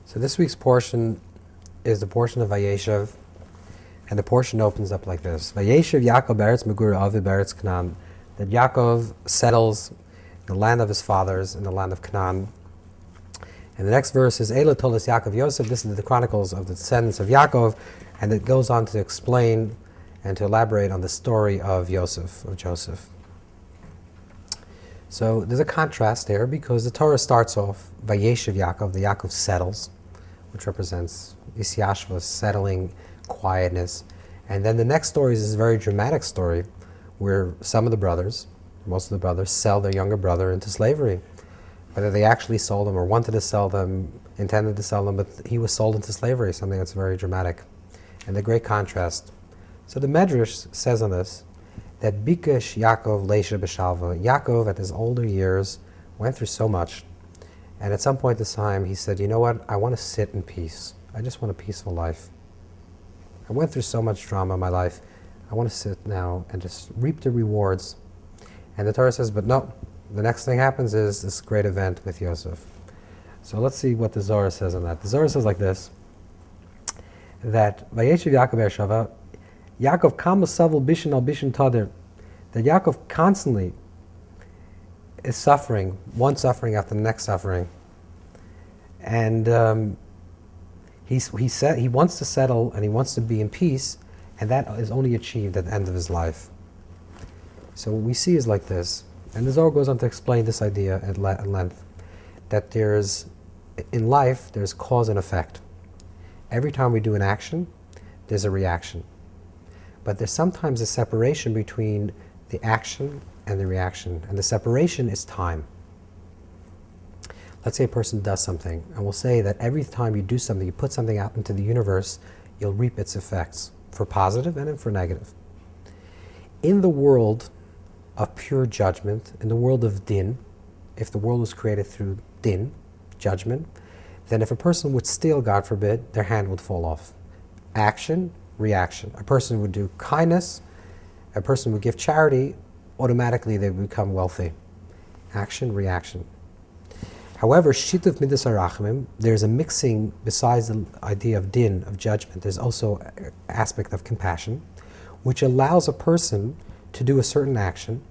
So this week's portion is the portion of Vayeshev, and the portion opens up like this. Vayeshev Yaakov beretz Megur Avi beretz Canaan. That Yaakov settles in the land of his fathers, in the land of Canaan. And the next verse is Eila Tolis Yaakov Yosef. This is the chronicles of the descendants of Yaakov, and it goes on to explain and to elaborate on the story of Joseph. So there's a contrast there because the Torah starts off Vayeshev Yaakov, the Yaakov settles, which represents Isyashva, settling, quietness. And then the next story is this very dramatic story where some of the brothers, most of the brothers, sell their younger brother into slavery. Whether they actually sold him or wanted to sell them, intended to sell them, but he was sold into slavery, something that's very dramatic. And the great contrast. So the Medrash says on this, that Bikesh Yaakov Leisha B'Shalva, Yaakov at his older years went through so much, and at some point in time he said, you know what, I want to sit in peace. I just want a peaceful life. I went through so much drama in my life, I want to sit now and just reap the rewards. And the Torah says, but no, the next thing happens is this great event with Yosef. So let's see what the Zohar says on that. The Zohar says like this, that Vayeshev Yaakov Be'ershava, Yaakov kama savel bishin al bishin tadir, that Yaakov constantly is suffering, one suffering after the next suffering. And he wants to settle and he wants to be in peace, and that is only achieved at the end of his life. So what we see is like this, and the Zohar goes on to explain this idea at length, that in life there's cause and effect. Every time we do an action, there's a reaction. But there's sometimes a separation between the action and the reaction, and the separation is time. Let's say a person does something, and we'll say that every time you do something, you put something out into the universe, you'll reap its effects, for positive and for negative. In the world of pure judgment, in the world of din, if the world was created through din, judgment, then if a person would steal, God forbid, their hand would fall off. Action, reaction. A person would do kindness, a person would give charity, automatically they would become wealthy. Action, reaction. However, shituf midas harachmim, there's a mixing besides the idea of din, of judgment. There's also an aspect of compassion, which allows a person to do a certain action,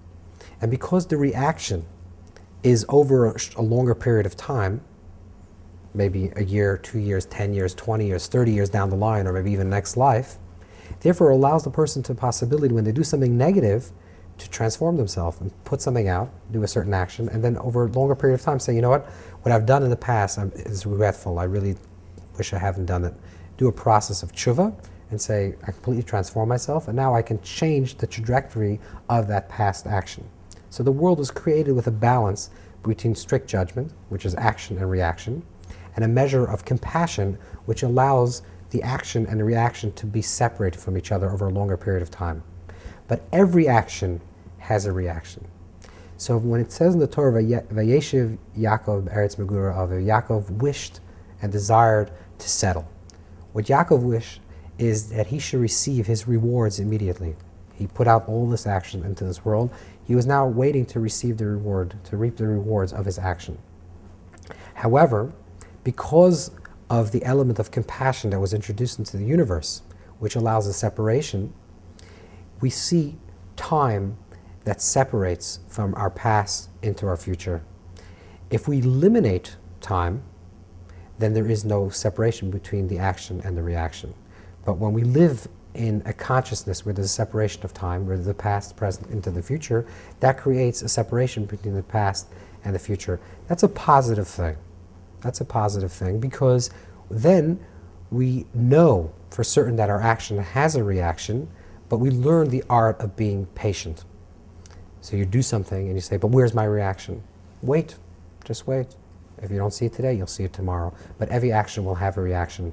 and because the reaction is over a longer period of time, maybe a year, 2 years, 10 years, 20 years, 30 years down the line, or maybe even next life, therefore allows the person to possibility when they do something negative to transform themselves and put something out, do a certain action, and then over a longer period of time say, you know what I've done in the past is regretful, I really wish I haven't done it. Do a process of tshuva and say, I completely transform myself, and now I can change the trajectory of that past action. So the world was created with a balance between strict judgment, which is action and reaction, and a measure of compassion, which allows the action and the reaction to be separated from each other over a longer period of time. But every action has a reaction. So when it says in the Torah, Vayeshev Yaakov Eretz Megura Aviv, Yaakov wished and desired to settle. What Yaakov wished is that he should receive his rewards immediately. He put out all this action into this world. He was now waiting to receive the reward, to reap the rewards of his action. However, because of the element of compassion that was introduced into the universe, which allows a separation, we see time that separates from our past into our future. If we eliminate time, then there is no separation between the action and the reaction. But when we live in a consciousness where there's a separation of time, where the past, present, into the future, that creates a separation between the past and the future. That's a positive thing. That's a positive thing, because then we know for certain that our action has a reaction, but we learn the art of being patient. So you do something and you say, but where's my reaction? Wait, just wait. If you don't see it today, you'll see it tomorrow. But every action will have a reaction.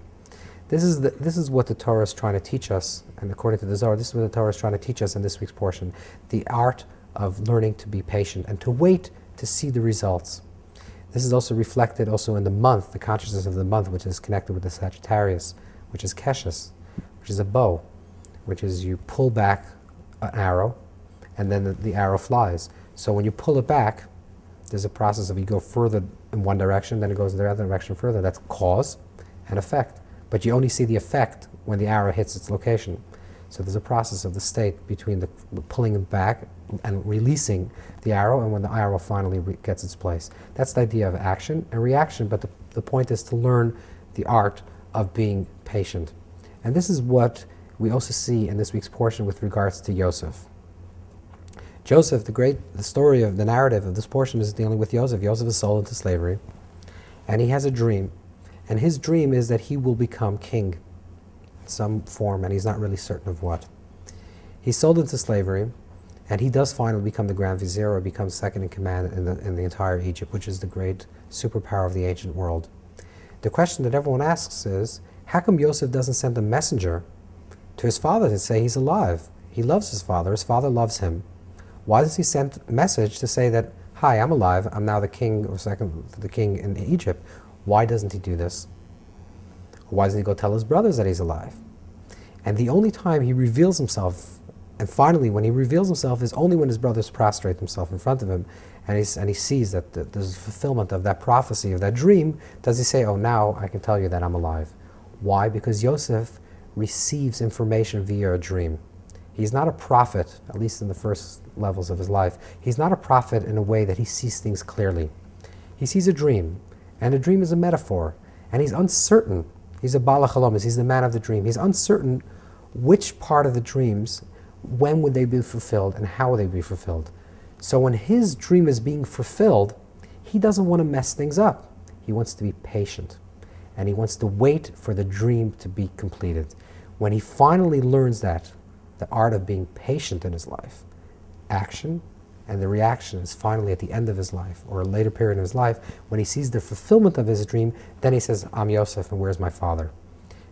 This is what the Torah is trying to teach us, and according to the Zohar, this is what the Torah is trying to teach us in this week's portion, the art of learning to be patient and to wait to see the results. This is also reflected also in the month, the consciousness of the month, which is connected with the Sagittarius, which is Keshes, which is a bow, which is you pull back an arrow, and then the arrow flies. So when you pull it back, there's a process of you go further in one direction, then it goes in the other direction further. That's cause and effect. But you only see the effect when the arrow hits its location. So there's a process of the state between the pulling it back and releasing the arrow and when the arrow finally gets its place. That's the idea of action and reaction, but the point is to learn the art of being patient. And this is what we also see in this week's portion with regards to Yosef. Joseph, the story of the narrative of this portion is dealing with Joseph. Joseph is sold into slavery, and he has a dream. And his dream is that he will become king in some form, and he's not really certain of what. He's sold into slavery, and he does finally become the Grand Vizier, or becomes second in command in the entire Egypt, which is the great superpower of the ancient world. The question that everyone asks is, how come Joseph doesn't send a messenger to his father to say he's alive? He loves his father loves him. Why does he send a message to say that, hi, I'm alive, I'm now the king, or the king in Egypt? Why doesn't he do this? Why doesn't he go tell his brothers that he's alive? And the only time he reveals himself, and finally when he reveals himself, is only when his brothers prostrate themselves in front of him, and he sees that there's a fulfillment of that prophecy, of that dream, does he say, oh, now I can tell you that I'm alive. Why? Because Yosef receives information via a dream. He's not a prophet, at least in the first levels of his life. He's not a prophet in a way that he sees things clearly. He sees a dream, and a dream is a metaphor, and he's uncertain. He's a Bala Chalomis, he's the man of the dream. He's uncertain which part of the dreams, when would they be fulfilled, and how would they be fulfilled. So when his dream is being fulfilled, he doesn't want to mess things up. He wants to be patient, and he wants to wait for the dream to be completed. When he finally learns that, the art of being patient in his life, action and the reaction is finally at the end of his life, or a later period of his life, when he sees the fulfillment of his dream, then he says, I'm Yosef, and where's my father?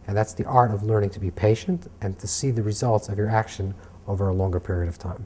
And that's the art of learning to be patient and to see the results of your action over a longer period of time.